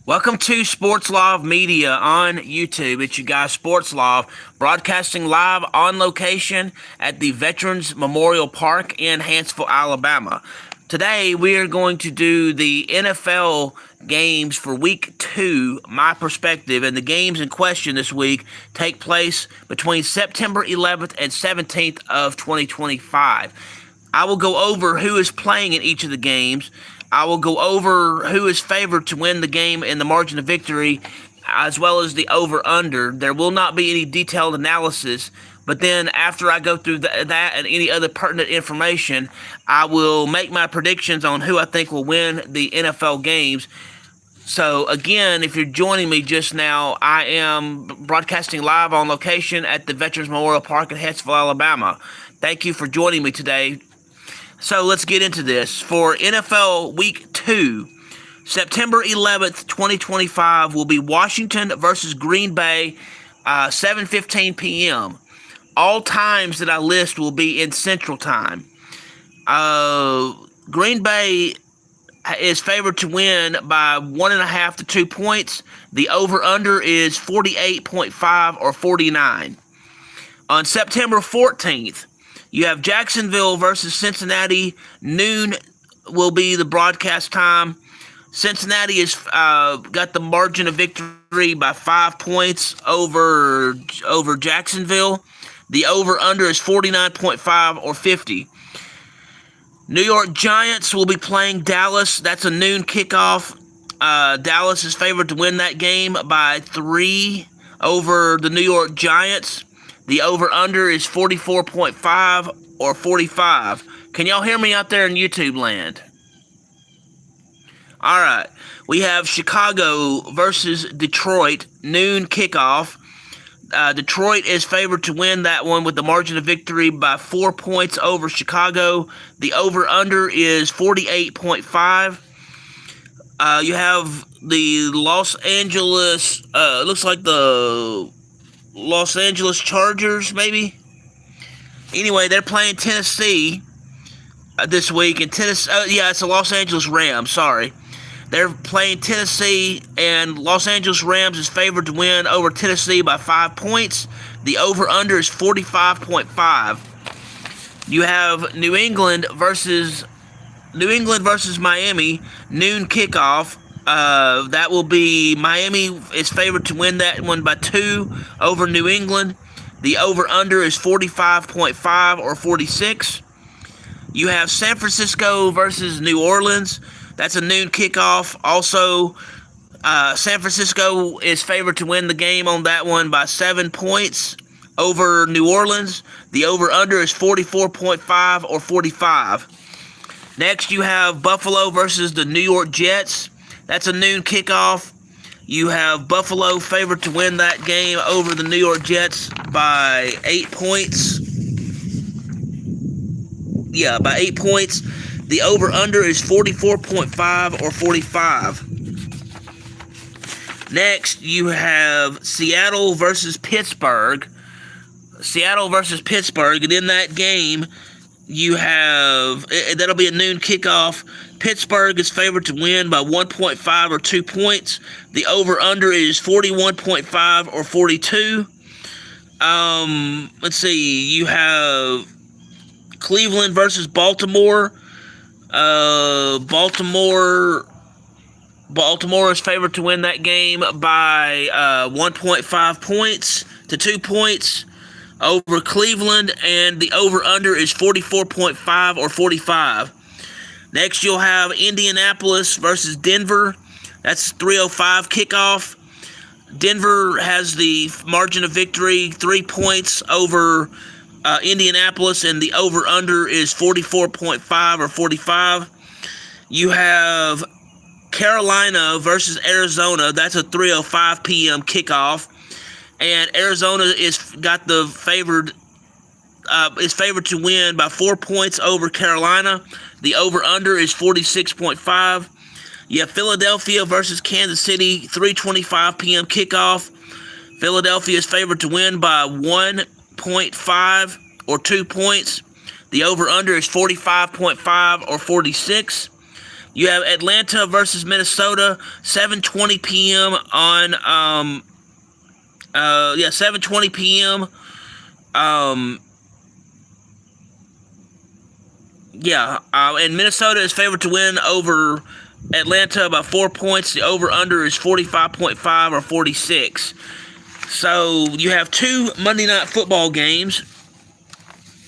Welcome to Sports Love Media on YouTube. It's you guys, Sports Love, broadcasting live on location at the Veterans Memorial Park in Huntsville, Alabama. Today, we are going to do the NFL games for Week 2, my perspective, and the games in question this week take place between September 11th and 17th of 2025. I will go over who is playing in each of the games. I will go over who is favored to win the game in the margin of victory, as well as the over-under. There will not be any detailed analysis, but then after I go through that and any other pertinent information, I will make my predictions on who I think will win the NFL games. So, again, if you're joining me just now, I am broadcasting live on location at the Veterans Memorial Park in Huntsville, Alabama. Thank you for joining me today. So let's get into this. For NFL Week 2, September 11th, 2025 will be Washington versus Green Bay, 7:15 p.m. All times that I list will be in Central Time. Green Bay is favored to win by 1.5 to 2 points. The over-under is 48.5 or 49. On September 14th, you have Jacksonville versus Cincinnati. Noon will be the broadcast time. Cincinnati has got the margin of victory by 5 points over Jacksonville. The over-under is 49.5 or 50. New York Giants will be playing Dallas. That's a noon kickoff. Dallas is favored to win that game by 3 over the New York Giants. The over-under is 44.5 or 45. Can y'all hear me out there in YouTube land? All right. We have Chicago versus Detroit, noon kickoff. Detroit is favored to win that one with the margin of victory by 4 points over Chicago. The over-under is 48.5. You have the Los Angeles, looks like the Los Angeles Chargers, maybe? Anyway, they're playing Tennessee this week. And Tennessee, it's the Los Angeles Rams, sorry. They're playing Tennessee, and Los Angeles Rams is favored to win over Tennessee by 5 points. The over-under is 45.5. You have New England versus Miami, noon kickoff. That will be Miami is favored to win that one by 2 over New England. The over-under is 45.5 or 46. You have San Francisco versus New Orleans. That's a noon kickoff. Also, San Francisco is favored to win the game on that one by 7 points over New Orleans. The over-under is 44.5 or 45. Next, you have Buffalo versus the New York Jets. That's a noon kickoff. You have Buffalo favored to win that game over the New York Jets by 8 points. Yeah, by 8 points. The over-under is 44.5 or 45. Next, you have Seattle versus Pittsburgh. Seattle versus Pittsburgh. And in that game, you have, that'll be a noon kickoff. Pittsburgh is favored to win by 1.5 or 2 points. The over-under is 41.5 or 42. Let's see. You have Cleveland versus Baltimore. Baltimore is favored to win that game by 1.5 points to 2 points over Cleveland, and the over-under is 44.5 or 45. Next, you'll have Indianapolis versus Denver. That's 3:05 kickoff. Denver has the margin of victory, 3 points over Indianapolis, and the over-under is 44.5 or 45. You have Carolina versus Arizona. That's a 3:05 p.m. kickoff. And Arizona is favored to win by 4 points over Carolina. The over-under is 46.5. You have Philadelphia versus Kansas City, 3:25 p.m. kickoff. Philadelphia is favored to win by 1.5 or 2 points. The over-under is 45.5 or 46. You have Atlanta versus Minnesota, 7:20 p.m. on 7:20 p.m. And Minnesota is favored to win over Atlanta by 4 points. The over-under is 45.5 or 46. So you have two Monday Night Football games.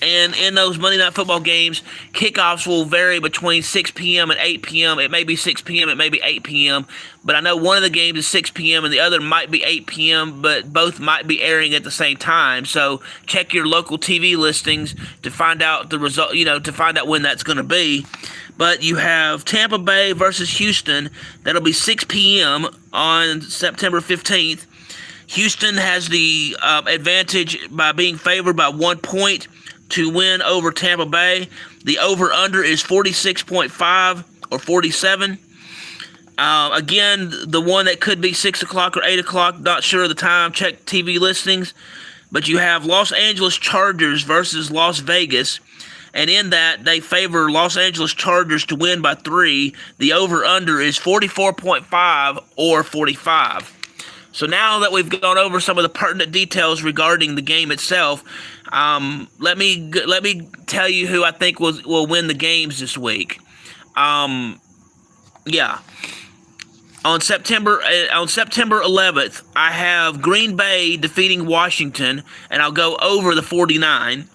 And in those Monday Night Football games, kickoffs will vary between 6 p.m. and 8 p.m. It may be 6 p.m., it may be 8 p.m. But I know one of the games is 6 p.m. and the other might be 8 p.m., but both might be airing at the same time. So check your local TV listings to find out the result, to find out when that's going to be. But you have Tampa Bay versus Houston. That'll be 6 p.m. on September 15th. Houston has the advantage by being favored by 1 point to win over Tampa Bay. The over-under is 46.5 or 47. Again, the one that could be 6 o'clock or 8 o'clock, not sure of the time, check TV listings. But you have Los Angeles Chargers versus Las Vegas. And in that, they favor Los Angeles Chargers to win by 3. The over-under is 44.5 or 45. So now that we've gone over some of the pertinent details regarding the game itself, let me tell you who I think will win the games this week. On September 11th, I have Green Bay defeating Washington, and I'll go over the 49.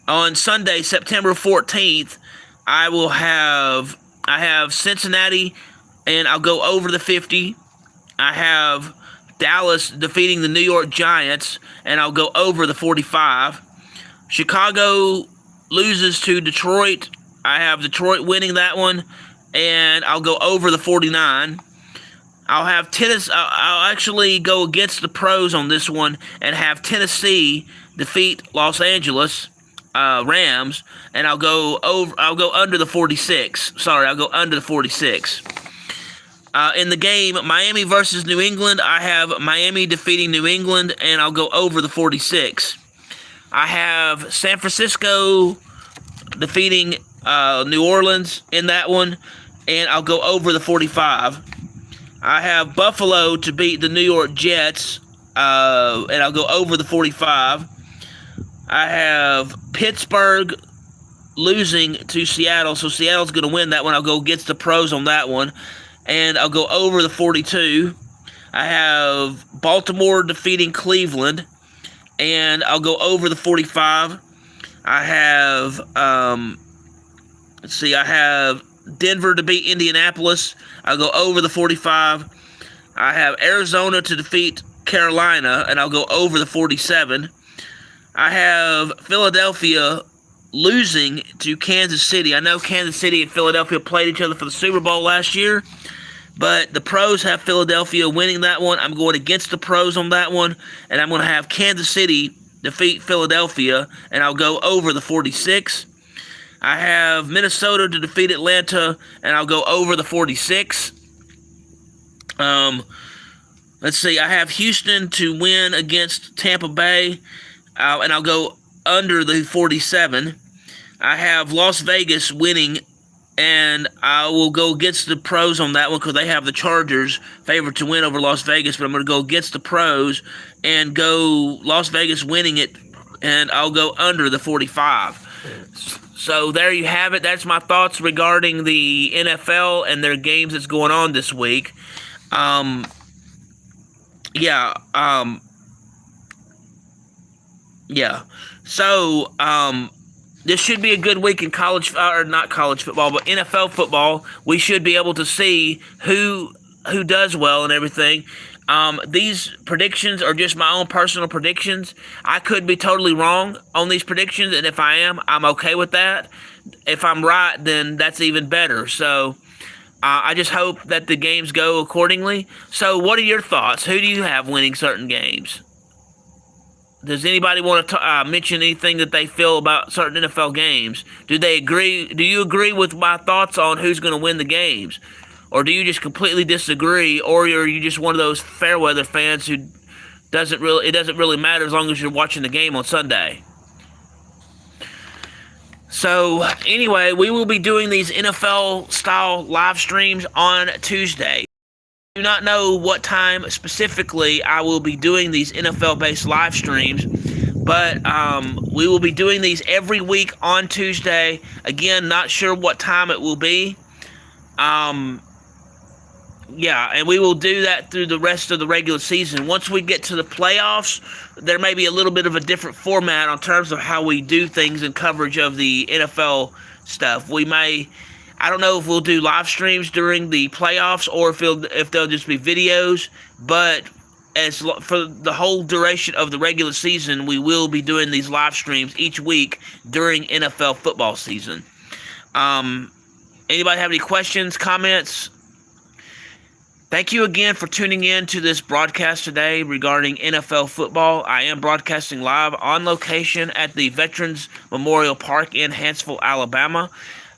On Sunday, September 14th, I have Cincinnati, and I'll go over the 50. I have Dallas defeating the New York Giants, and I'll go over the 45. Chicago loses to Detroit. I have Detroit winning that one, and I'll go over the 49. I'll actually go against the pros on this one and have Tennessee defeat Los Angeles Rams, and I'll go under the 46. Sorry, I'll go under the 46. In the game, Miami versus New England, I have Miami defeating New England, and I'll go over the 46. I have San Francisco defeating New Orleans in that one, and I'll go over the 45. I have Buffalo to beat the New York Jets, and I'll go over the 45. I have Pittsburgh losing to Seattle, so Seattle's going to win that one. I'll go against the pros on that one, and I'll go over the 42. I have Baltimore defeating Cleveland, and I'll go over the 45. I have, I have Denver to beat Indianapolis. I'll go over the 45. I have Arizona to defeat Carolina, and I'll go over the 47. I have Philadelphia losing to Kansas City. I know Kansas City and Philadelphia played each other for the Super Bowl last year, but the pros have Philadelphia winning that one. I'm going against the pros on that one, and I'm going to have Kansas City defeat Philadelphia, and I'll go over the 46. I have Minnesota to defeat Atlanta, and I'll go over the 46. Let's see. I have Houston to win against Tampa Bay, and I'll go under the 47. I have Las Vegas winning, and I will go against the pros on that one because they have the Chargers favored to win over Las Vegas, but I'm going to go against the pros and go Las Vegas winning it, and I'll go under the 45. So there you have it. That's my thoughts regarding the NFL and their games that's going on this week. So, this should be a good week in college, or not college football, but NFL football. We should be able to see who does well and everything. These predictions are just my own personal predictions. I could be totally wrong on these predictions, and if I am, I'm okay with that. If I'm right, then that's even better. So, I just hope that the games go accordingly. So, what are your thoughts? Who do you have winning certain games? Does anybody want to mention anything that they feel about certain NFL games? Do they agree? Do you agree with my thoughts on who's going to win the games? Or do you just completely disagree? Or are you just one of those fair weather fans who it doesn't really matter as long as you're watching the game on Sunday? So anyway, we will be doing these NFL style live streams on Tuesday. I do not know what time specifically I will be doing these NFL based live streams, but we will be doing these every week on Tuesday. Again, not sure what time it will be. Yeah, and we will do that through the rest of the regular season. Once we get to the playoffs, there may be a little bit of a different format on terms of how we do things in coverage of the NFL stuff. I don't know if we'll do live streams during the playoffs or if they'll just be videos, but for the whole duration of the regular season, we will be doing these live streams each week during NFL football season. Anybody have any questions, comments? Thank you again for tuning in to this broadcast today regarding NFL football. I am broadcasting live on location at the Veterans Memorial Park in Huntsville, Alabama.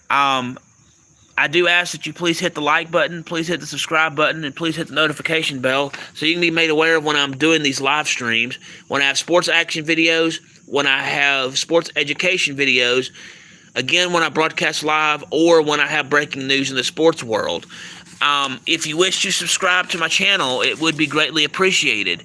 I do ask that you please hit the like button, please hit the subscribe button, and please hit the notification bell so you can be made aware of when I'm doing these live streams, when I have sports action videos, when I have sports education videos, again, when I broadcast live, or when I have breaking news in the sports world. If you wish to subscribe to my channel, it would be greatly appreciated.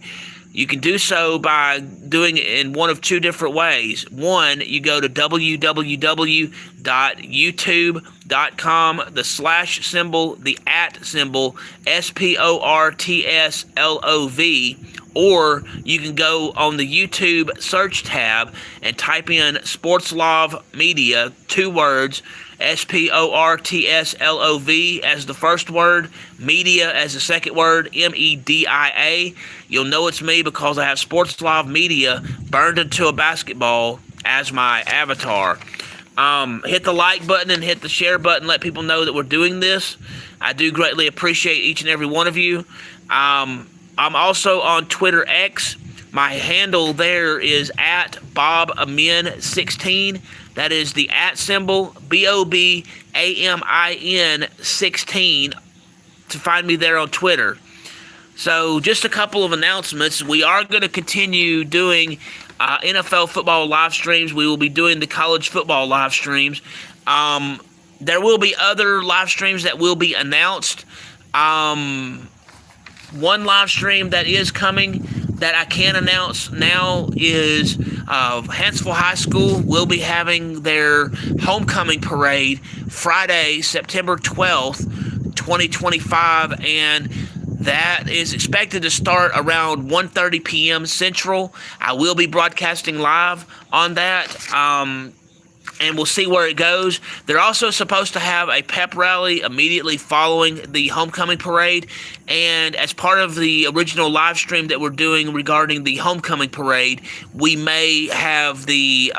You can do so by doing it in one of two different ways. One, you go to www.youtube.com, the slash symbol, the at symbol, SPORTSLOV, or you can go on the YouTube search tab and type in Sportslov Media, 2 words, SPORTSLOV as the first word, media as the second word, MEDIA. You'll know it's me because I have Sportslov Media burned into a basketball as my avatar. Hit the like button and hit the share button. Let people know that we're doing this. I do greatly appreciate each and every one of you. I'm also on Twitter X. My handle there is at BobAmin16. That is the at symbol, BOBAMIN 16, to find me there on Twitter. So just a couple of announcements. We are going to continue doing NFL football live streams. We will be doing the college football live streams. There will be other live streams that will be announced. One live stream that is coming that I can announce now is Huntsville High School will be having their homecoming parade Friday, September 12th, 2025, and that is expected to start around 1:30 p.m. Central. I will be broadcasting live on that. And we'll see where it goes. They're also supposed to have a pep rally immediately following the homecoming parade. And as part of the original live stream that we're doing regarding the homecoming parade, we may have the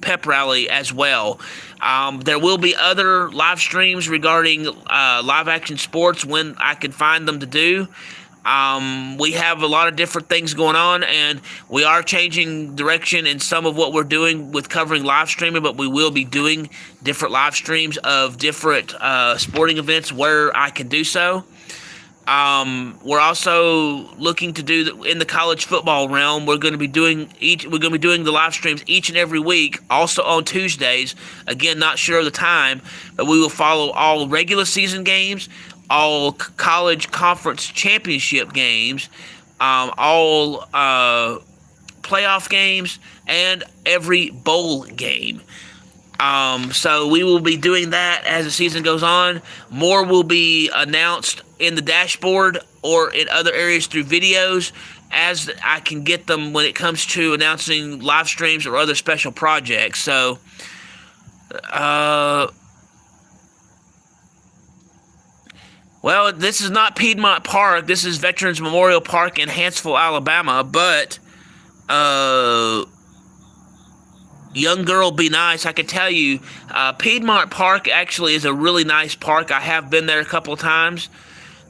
pep rally as well. There will be other live streams regarding live action sports when I can find them to do. We have a lot of different things going on, and we are changing direction in some of what we're doing with covering live streaming, but we will be doing different live streams of different sporting events where I can do so. We're also looking to do in the college football realm. We're going to be doing the live streams each and every week, also on Tuesdays. Again, not sure of the time, but we will follow all regular season games, all college conference championship games, all playoff games, and every bowl game. So we will be doing that as the season goes on. More will be announced in the dashboard or in other areas through videos as I can get them when it comes to announcing live streams or other special projects. So, well, this is not Piedmont Park. This is Veterans Memorial Park in Huntsville, Alabama. But, young girl, be nice. I can tell you, Piedmont Park actually is a really nice park. I have been there a couple of times,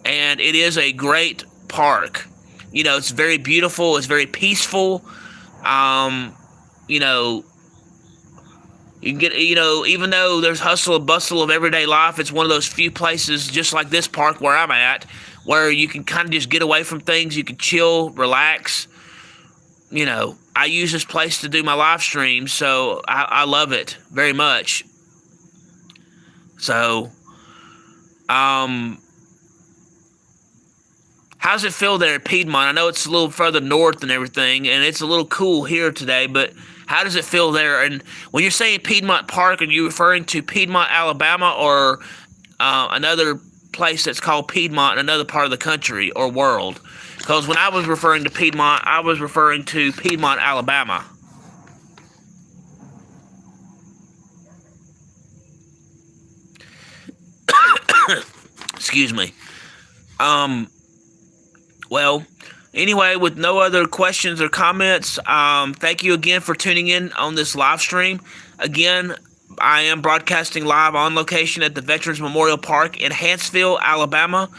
and it is a great park. You know, it's very beautiful. It's very peaceful. You know, you can get, you know, even though there's hustle and bustle of everyday life, it's one of those few places, just like this park where I'm at, where you can kind of just get away from things. You can chill, relax, I use this place to do my live stream, so I love it very much. So, how's it feel there at Piedmont? I know it's a little further north and everything, and it's a little cool here today, but how does it feel there? And when you're saying Piedmont Park, are you referring to Piedmont, Alabama, or another place that's called Piedmont in another part of the country or world? Because when I was referring to Piedmont, I was referring to Piedmont, Alabama. Excuse me. Well, anyway, with no other questions or comments, thank you again for tuning in on this live stream. Again, I am broadcasting live on location at the Veterans Memorial Park in Huntsville, Alabama.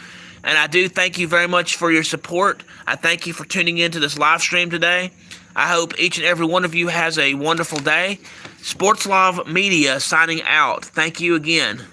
And I do thank you very much for your support. I thank you for tuning in to this live stream today. I hope each and every one of you has a wonderful day. Sports Love Media signing out. Thank you again.